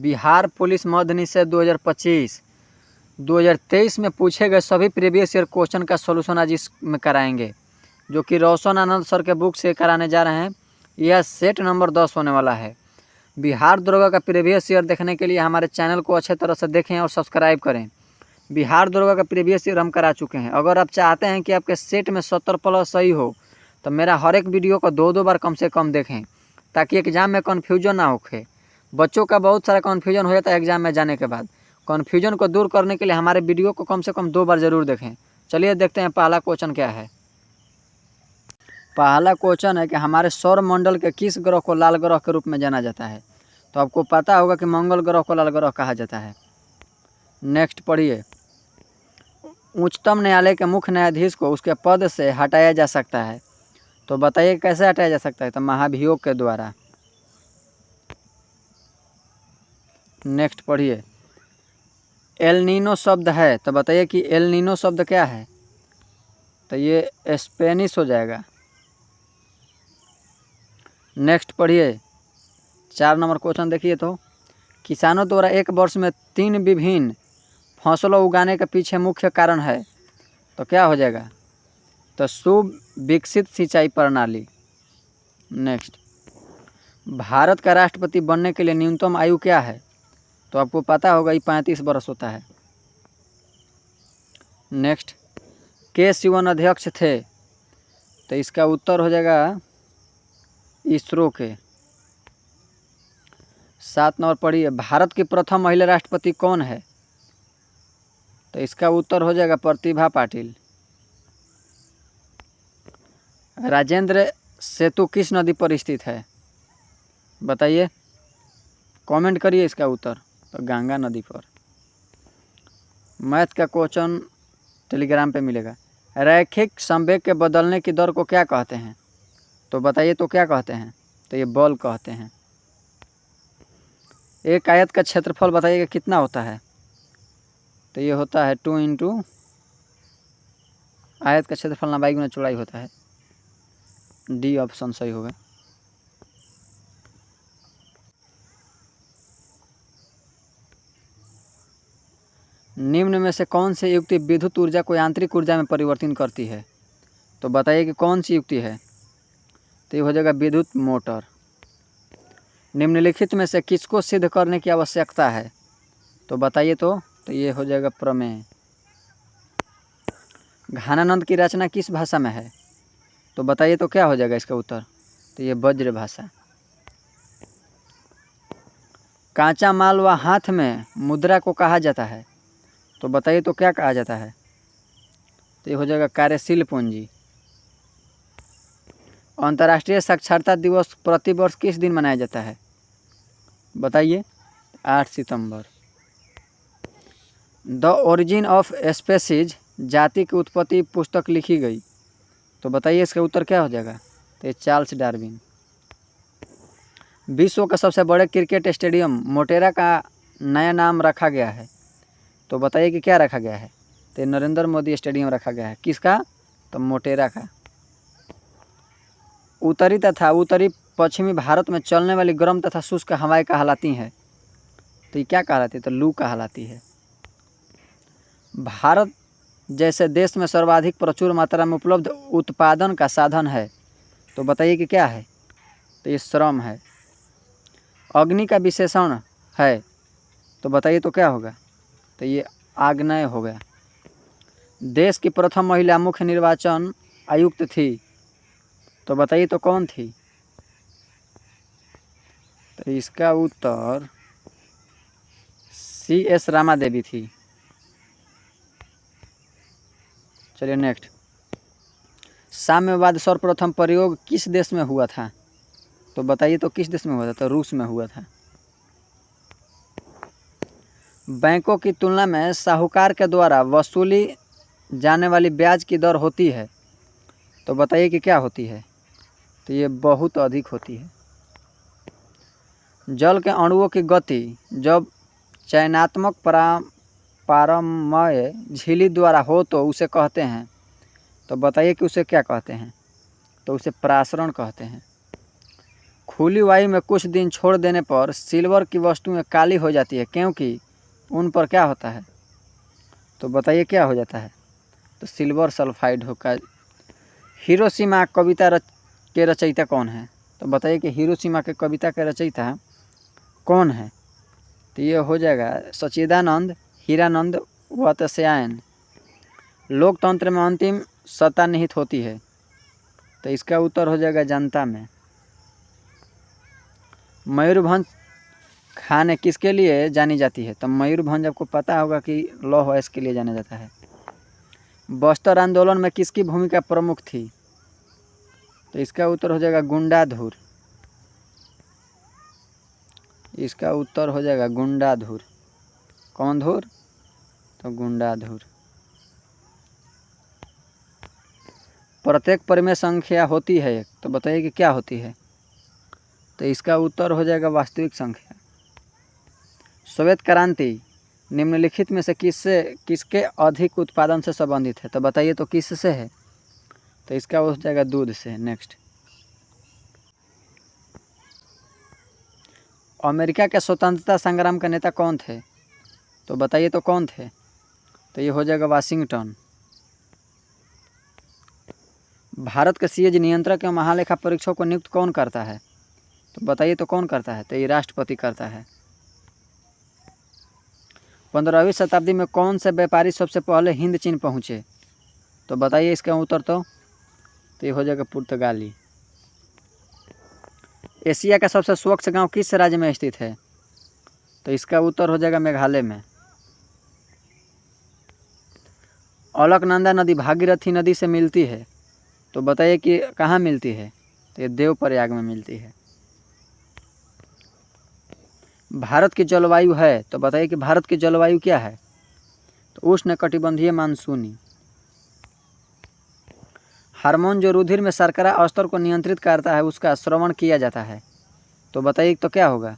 Bihar police मद्य निषेध 2025 2023 में पूछे गए सभी प्रीवियस ईयर क्वेश्चन का सॉल्यूशन आज इसमें कराएंगे, जो कि रोशन आनंद सर के बुक से कराने जा रहे हैं। यह सेट नंबर 10 होने वाला है। बिहार दरोगा का प्रीवियस ईयर देखने के लिए हमारे चैनल को अच्छे तरह से देखें और सब्सक्राइब करें। बिहार दरोगा का प्रीवियस ईयर हम करा चुके हैं। अगर आप चाहते हैं कि आपके सेट में 70 प्लस सही हो तो मेरा हर एक वीडियो को 2-2 बार कम से कम देखें, ताकि एग्ज़ाम में कन्फ्यूजन ना होखे। बच्चों का बहुत सारा कन्फ्यूजन हो जाता है एग्ज़ाम में जाने के बाद। कन्फ्यूजन को दूर करने के लिए हमारे वीडियो को कम से कम 2 बार ज़रूर देखें। चलिए देखते हैं पहला क्वेश्चन क्या है। पहला क्वेश्चन है कि हमारे सौर मंडल के किस ग्रह को लाल ग्रह के रूप में जाना जाता है। तो आपको पता होगा कि मंगल ग्रह को लाल ग्रह कहा जाता है। नेक्स्ट पढ़िए। उच्चतम न्यायालय के मुख्य न्यायाधीश को उसके पद से हटाया जा सकता है। तो बताइए कैसे हटाया जा सकता है। तो महाभियोग के द्वारा। नेक्स्ट पढ़िए। एल नीनो शब्द है, तो बताइए कि एल नीनो शब्द क्या है। तो ये स्पेनिश हो जाएगा। नेक्स्ट पढ़िए। 4 नंबर क्वेश्चन देखिए। तो किसानों द्वारा एक वर्ष में 3 विभिन्न फसलों उगाने के पीछे मुख्य कारण है। तो क्या हो जाएगा। तो सुविकसित सिंचाई प्रणाली। नेक्स्ट, भारत का राष्ट्रपति बनने के लिए न्यूनतम आयु क्या है। तो आपको पता होगा ये 35 वर्ष होता है। नेक्स्ट, के शिवन अध्यक्ष थे। तो इसका उत्तर हो जाएगा इसरो के। 7 नंबर पढ़िए। भारत की प्रथम महिला राष्ट्रपति कौन है। तो इसका उत्तर हो जाएगा प्रतिभा पाटिल। राजेंद्र सेतु किस नदी पर स्थित है। बताइए, कमेंट करिए इसका उत्तर। तो गंगा नदी पर। मैथ का क्वेश्चन टेलीग्राम पे मिलेगा। रैखिक संवेग के बदलने की दर को क्या कहते हैं। तो बताइए तो क्या कहते हैं। तो ये बल कहते हैं। एक आयत का क्षेत्रफल बताइएगा कितना होता है। तो ये होता है 2 इंटू आयत का क्षेत्रफल लंबाई गुना चौड़ाई होता है। डी ऑप्शन सही होगा। निम्न में से कौन सी युक्ति विद्युत ऊर्जा को यांत्रिक ऊर्जा में परिवर्तित करती है। तो बताइए कि कौन सी युक्ति है। तो ये हो जाएगा विद्युत मोटर। निम्नलिखित में से किसको सिद्ध करने की आवश्यकता है। तो बताइए तो ये हो जाएगा प्रमेय। घनानंद की रचना किस भाषा में है। तो बताइए तो क्या हो जाएगा इसका उत्तर। तो ये ब्रज भाषा। कांचा माल व हाथ में मुद्रा को कहा जाता है। तो बताइए तो क्या कहा जाता है। तो ये हो जाएगा कार्यशील पूंजी। अंतर्राष्ट्रीय साक्षरता दिवस प्रतिवर्ष किस दिन मनाया जाता है। बताइए। 8 सितंबर। द ओरिजिन ऑफ स्पेसीज जाति की उत्पत्ति पुस्तक लिखी गई। तो बताइए इसका उत्तर क्या हो जाएगा। तो ये चार्ल्स डार्विन। विश्व का सबसे बड़े क्रिकेट स्टेडियम मोटेरा का नया नाम रखा गया है। तो बताइए कि क्या रखा गया है। तो नरेंद्र मोदी स्टेडियम रखा गया है। किसका। तो मोटेरा का। उत्तरी तथा उत्तरी पश्चिमी भारत में चलने वाली गर्म तथा शुष्क हवाएं कहलाती हैं। तो ये क्या कहलाती है। तो लू कहलाती है। भारत जैसे देश में सर्वाधिक प्रचुर मात्रा में उपलब्ध उत्पादन का साधन है। तो बताइए कि क्या है। तो ये श्रम है। अग्नि का विशेषण है। तो बताइए तो क्या होगा। तो ये आग्नेय हो गया। देश की प्रथम महिला मुख्य निर्वाचन आयुक्त थी। तो बताइए तो कौन थी। तो इसका उत्तर CS रामा देवी थी। चलिए नेक्स्ट। साम्यवाद सर्वप्रथम प्रयोग किस देश में हुआ था। तो बताइए तो किस देश में हुआ था। तो रूस में हुआ था। बैंकों की तुलना में साहूकार के द्वारा वसूली जाने वाली ब्याज की दर होती है। तो बताइए कि क्या होती है। तो ये बहुत अधिक होती है। जल के अणुओं की गति जब चयनात्मक पारमय झिल्ली द्वारा हो तो उसे कहते हैं। तो बताइए कि उसे क्या कहते हैं। तो उसे प्रासरण कहते हैं। खुली वायु में कुछ दिन छोड़ देने पर सिल्वर की वस्तुएं काली हो जाती है क्योंकि उन पर क्या होता है। तो बताइए क्या हो जाता है। तो सिल्वर सल्फाइड होगा। हिरोशिमा कविता के रचयिता कौन है। तो बताइए कि हिरोशिमा के कविता के रचयिता कौन है। तो ये हो जाएगा सच्चिदानंद, हीरानंद, वात्स्यायन। लोकतंत्र में अंतिम सत्ता निहित होती है। तो इसका उत्तर हो जाएगा जनता में। मयूरभंज खाने किसके लिए जानी जाती है। तो मयूरभंज आपको पता होगा कि लौह अयस्क के लिए जाना जाता है। बस्तर आंदोलन में किसकी भूमिका प्रमुख थी। तो इसका उत्तर हो जाएगा गुंडाधुर। इसका उत्तर हो जाएगा गुंडाधुर। कौन धुर। तो गुंडाधुर। प्रत्येक परिमेय संख्या होती है एक। तो बताइए कि क्या होती है। तो इसका उत्तर हो जाएगा वास्तविक संख्या। श्वेत क्रांति निम्नलिखित में से किसके अधिक उत्पादन से संबंधित है। तो बताइए तो किससे है। तो इसका हो जाएगा दूध से। नेक्स्ट, अमेरिका के स्वतंत्रता संग्राम के नेता कौन थे। तो बताइए तो कौन थे। तो ये हो जाएगा वाशिंगटन। भारत के सीएजी नियंत्रक एवं महालेखा परीक्षक को नियुक्त कौन करता है। तो बताइए तो कौन करता है। तो ये राष्ट्रपति करता है। 15वीं शताब्दी में कौन से व्यापारी सबसे पहले हिंद चीन पहुँचे। तो बताइए इसका उत्तर। तो ये हो जाएगा पुर्तगाली। एशिया का सबसे स्वच्छ गांव किस राज्य में स्थित है। तो इसका उत्तर हो जाएगा मेघालय में। अलकनंदा नदी भागीरथी नदी से मिलती है। तो बताइए कि कहाँ मिलती है। तो ये देवप्रयाग में मिलती है। भारत की जलवायु है। तो बताइए कि भारत की जलवायु क्या है। तो उष्णकटिबंधीय मानसूनी। हार्मोन जो रुधिर में शर्करा स्तर को नियंत्रित करता है उसका श्रवण किया जाता है। तो बताइए तो क्या होगा।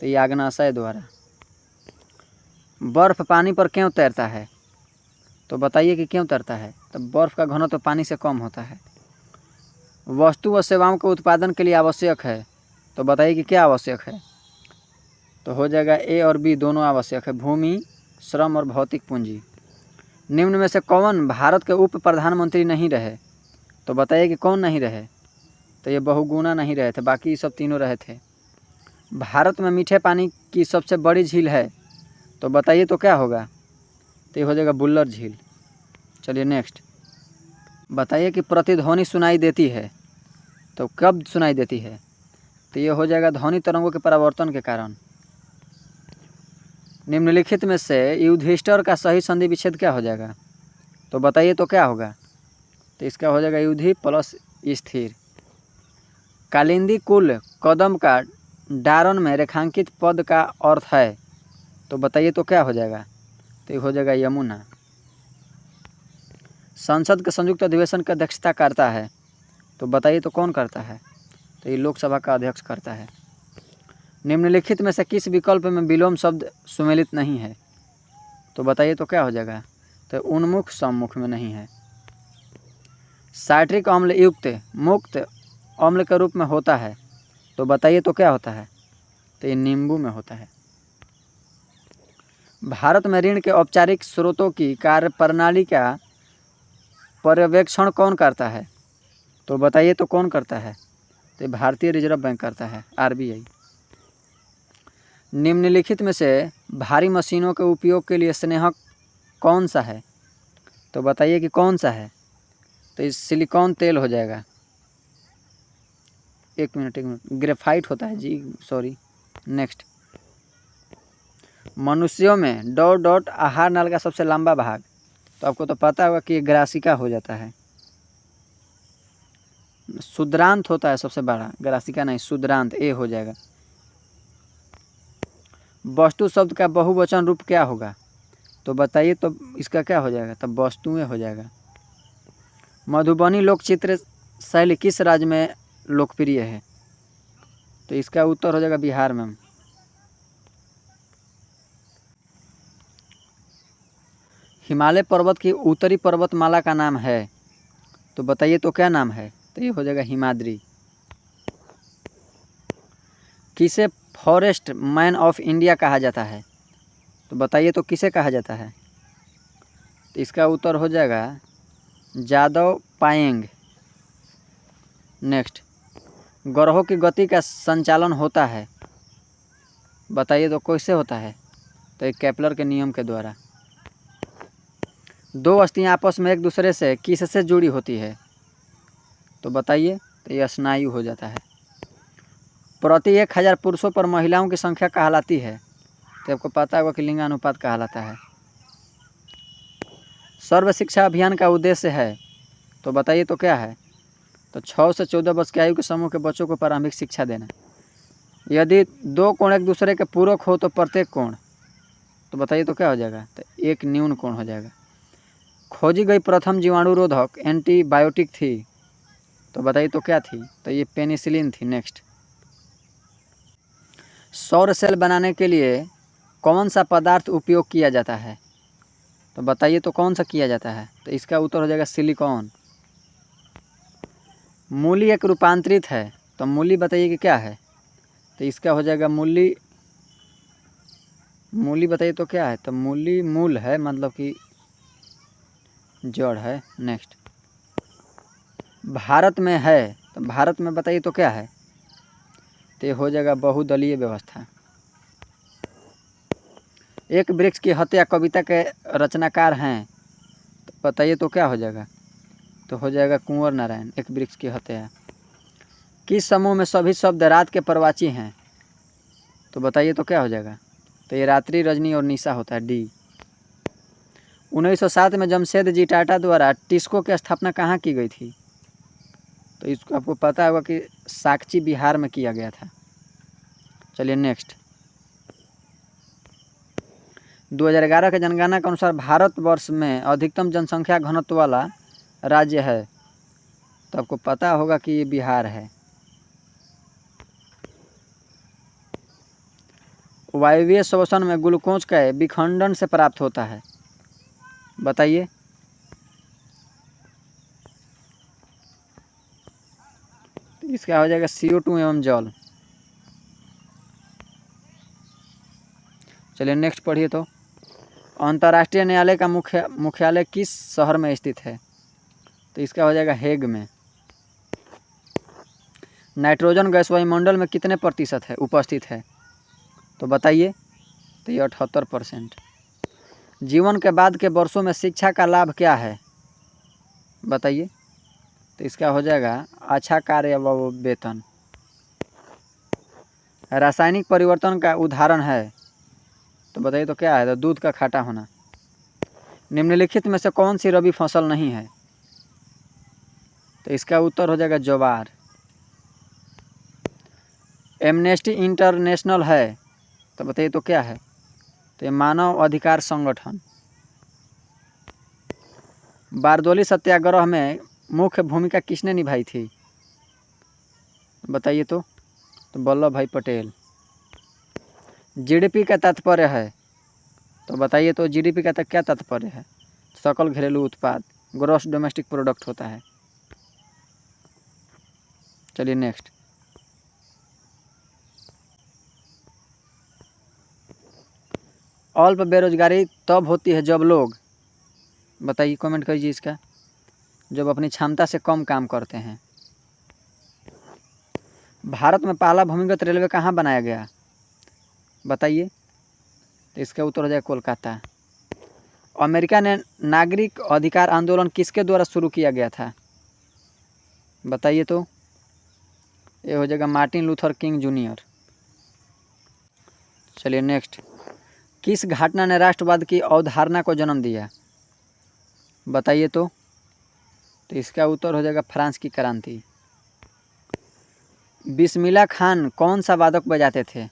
तो ये आग्नाशय द्वारा। बर्फ पानी पर क्यों तैरता है। तो बताइए कि क्यों तैरता है। तो बर्फ का घनत्व पानी से कम होता है। वस्तु व सेवाओं के उत्पादन के लिए आवश्यक है। तो बताइए कि क्या आवश्यक है। तो हो जाएगा ए और बी दोनों आवश्यक है। भूमि, श्रम और भौतिक पूंजी। निम्न में से कौन भारत के उप प्रधानमंत्री नहीं रहे। तो बताइए कि कौन नहीं रहे। तो ये बहुगुणा नहीं रहे थे, बाकी सब तीनों रहे थे। भारत में मीठे पानी की सबसे बड़ी झील है। तो बताइए तो क्या होगा। तो ये हो जाएगा बुल्लर झील। चलिए नेक्स्ट, बताइए कि प्रतिध्वनि सुनाई देती है। तो कब सुनाई देती है। तो ये हो जाएगा ध्वनि तरंगों के परावर्तन के कारण। निम्नलिखित में से युधिष्ठिर का सही संधि विच्छेद क्या हो जाएगा। तो बताइए तो क्या होगा। तो इसका हो जाएगा युधि प्लस स्थिर। कालिंदी कुल कदम का डारण में रेखांकित पद का अर्थ है। तो बताइए तो क्या हो जाएगा। तो ये हो जाएगा यमुना। संसद के संयुक्त अधिवेशन की अध्यक्षता करता है। तो बताइए तो कौन करता है। तो ये लोकसभा का अध्यक्ष करता है। निम्नलिखित में से किस विकल्प में विलोम शब्द सुमेलित नहीं है। तो बताइए तो क्या हो जाएगा। तो उन्मुख सम्मुख में नहीं है। साइट्रिक अम्ल युक्त मुक्त अम्ल के रूप में होता है। तो बताइए तो क्या होता है। तो ये नींबू में होता है। भारत में ऋण के औपचारिक स्रोतों की कार्यप्रणाली का पर्यवेक्षण कौन करता है। तो बताइए तो कौन करता है। तो भारतीय रिजर्व बैंक करता है, आरबीआई। निम्नलिखित में से भारी मशीनों के उपयोग के लिए स्नेहक कौन सा है। तो बताइए कि कौन सा है। तो इस सिलिकॉन तेल हो जाएगा। एक मिनट ग्रेफाइट होता है जी, सॉरी। नेक्स्ट, मनुष्यों में डॉट आहार नाल का सबसे लंबा भाग। तो आपको तो पता होगा कि ग्रासिका हो जाता है। शुद्रांत होता है सबसे बड़ा, ग्रासिका नहीं, शुद्रांत ए हो जाएगा। वस्तु शब्द का बहुवचन रूप क्या होगा। तो बताइए तो इसका क्या हो जाएगा। तब वस्तुएं हो जाएगा। मधुबनी लोक चित्र शैली किस राज्य में लोकप्रिय है। तो इसका उत्तर हो जाएगा बिहार में। हिमालय पर्वत की उत्तरी पर्वतमाला का नाम है। तो बताइए तो क्या नाम है। तो ये हो जाएगा हिमाद्री। किसे फॉरेस्ट मैन ऑफ इंडिया कहा जाता है? तो बताइए तो किसे कहा जाता है? तो इसका उत्तर हो जाएगा जादव पायेंग। नेक्स्ट, ग्रहों की गति का संचालन होता है, बताइए तो कैसे होता है? तो एक केपलर के नियम के द्वारा। दो अस्थियां आपस में एक दूसरे से किससे जुड़ी होती है? तो बताइए, तो ये स्नायु हो जाता है। प्रति 1000 पुरुषों पर महिलाओं की संख्या कहलाती है, तो आपको पता होगा कि लिंगानुपात कहलाता है। सर्व शिक्षा अभियान का उद्देश्य है, तो बताइए तो क्या है? तो 6 से 14 वर्ष की आयु के समूह के बच्चों को प्रारंभिक शिक्षा देना। यदि दो कोण एक दूसरे के पूरक हो तो प्रत्येक कोण, तो बताइए तो क्या हो जाएगा? तो एक न्यून कोण हो जाएगा। खोजी गई प्रथम जीवाणुरोधक एंटीबायोटिक थी, तो बताइए तो क्या थी? तो ये पेनिसिलिन थी। नेक्स्ट, सौर सेल बनाने के लिए कौन सा पदार्थ उपयोग किया जाता है? तो बताइए तो कौन सा किया जाता है? तो इसका उत्तर हो जाएगा सिलिकॉन। मूली एक रूपांतरित है, तो मूली बताइए कि क्या है? तो इसका हो जाएगा मूली बताइए तो क्या है? तो मूली मूल है, मतलब कि जड़ है। नेक्स्ट, भारत में है, तो भारत में बताइए तो क्या है? तो ये हो जाएगा बहुदलीय व्यवस्था। एक वृक्ष की हत्या कविता के रचनाकार हैं, तो बताइए तो क्या हो जाएगा? तो हो जाएगा कुंवर नारायण। एक वृक्ष की हत्या। किस समूह में सभी शब्द रात के प्रवाची हैं? तो बताइए तो क्या हो जाएगा? तो ये रात्रि, रजनी और निशा होता है, डी। 1907 में जमशेद जी टाटा द्वारा टिस्को की स्थापना कहाँ की गई थी? तो इसको आपको पता होगा कि साक्ची बिहार में किया गया था। चलिए नेक्स्ट, 2011 के जनगणना के अनुसार भारतवर्ष में अधिकतम जनसंख्या घनत्व वाला राज्य है, तो आपको पता होगा कि ये बिहार है। वायवीय श्वसन में ग्लूकोज का विखंडन से प्राप्त होता है, बताइए। इसका हो जाएगा CO2 एवं जल। चलिए नेक्स्ट पढ़िए तो, अंतर्राष्ट्रीय न्यायालय का मुख्यालय किस शहर में स्थित है? तो इसका हो जाएगा हेग में। नाइट्रोजन गैस वायुमंडल में कितने प्रतिशत है उपस्थित है? तो बताइए, तो ये 78%। जीवन के बाद के वर्षों में शिक्षा का लाभ क्या है? बताइए, तो इसका हो जाएगा अच्छा कार्य व वेतन। रासायनिक परिवर्तन का उदाहरण है, तो बताइए तो क्या है? तो दूध का खट्टा होना। निम्नलिखित में से कौन सी रबी फसल नहीं है? तो इसका उत्तर हो जाएगा ज्वार। एमनेस्टी इंटरनेशनल है, तो बताइए तो क्या है? तो ये मानव अधिकार संगठन। बारदोली सत्याग्रह में मुख्य भूमिका किसने निभाई थी? बताइए तो वल्लभ भाई पटेल। GDP का तात्पर्य है, तो बताइए तो GDP का क्या तात्पर्य है? सकल घरेलू उत्पाद, ग्रॉस डोमेस्टिक प्रोडक्ट होता है। चलिए नेक्स्ट, अल्प बेरोजगारी तब होती है जब लोग, बताइए कमेंट कीजिए इसका, जब अपनी क्षमता से कम काम करते हैं। भारत में पहला भूमिगत रेलवे कहाँ बनाया गया? बताइए, तो इसका उत्तर हो जाएगा कोलकाता। अमेरिका ने नागरिक अधिकार आंदोलन किसके द्वारा शुरू किया गया था? बताइए तो ये हो जाएगा मार्टिन लूथर किंग जूनियर। चलिए नेक्स्ट, किस घटना ने राष्ट्रवाद की अवधारणा को जन्म दिया? बताइए तो इसका उत्तर हो जाएगा फ्रांस की क्रांति। बिस्मिल्लाह खान कौन सा वादक बजाते थे?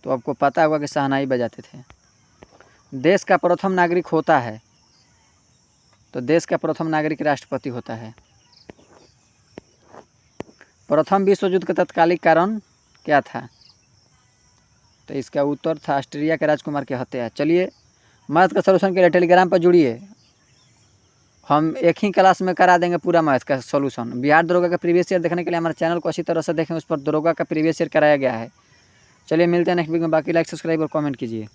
तो आपको पता होगा कि शहनाई बजाते थे। देश का प्रथम नागरिक होता है, तो देश का प्रथम नागरिक राष्ट्रपति होता है। प्रथम विश्व युद्ध का तत्कालिक कारण क्या था? तो इसका उत्तर था ऑस्ट्रिया के राजकुमार की हत्या। चलिए मैथ का सलूशन के लिए टेलीग्राम पर जुड़िए। हम एक ही क्लास में करा देंगे पूरा मैथ का सॉल्यूशन। बिहार दरोगा का प्रीवियस ईयर देखने के लिए हमारे चैनल को अच्छी तरह से देखें, उस पर दरोगा का प्रीवियस ईयर कराया गया है। चलिए मिलते हैं नेक्स्ट वीडियो में, बाकी लाइक सब्सक्राइब और कमेंट कीजिए।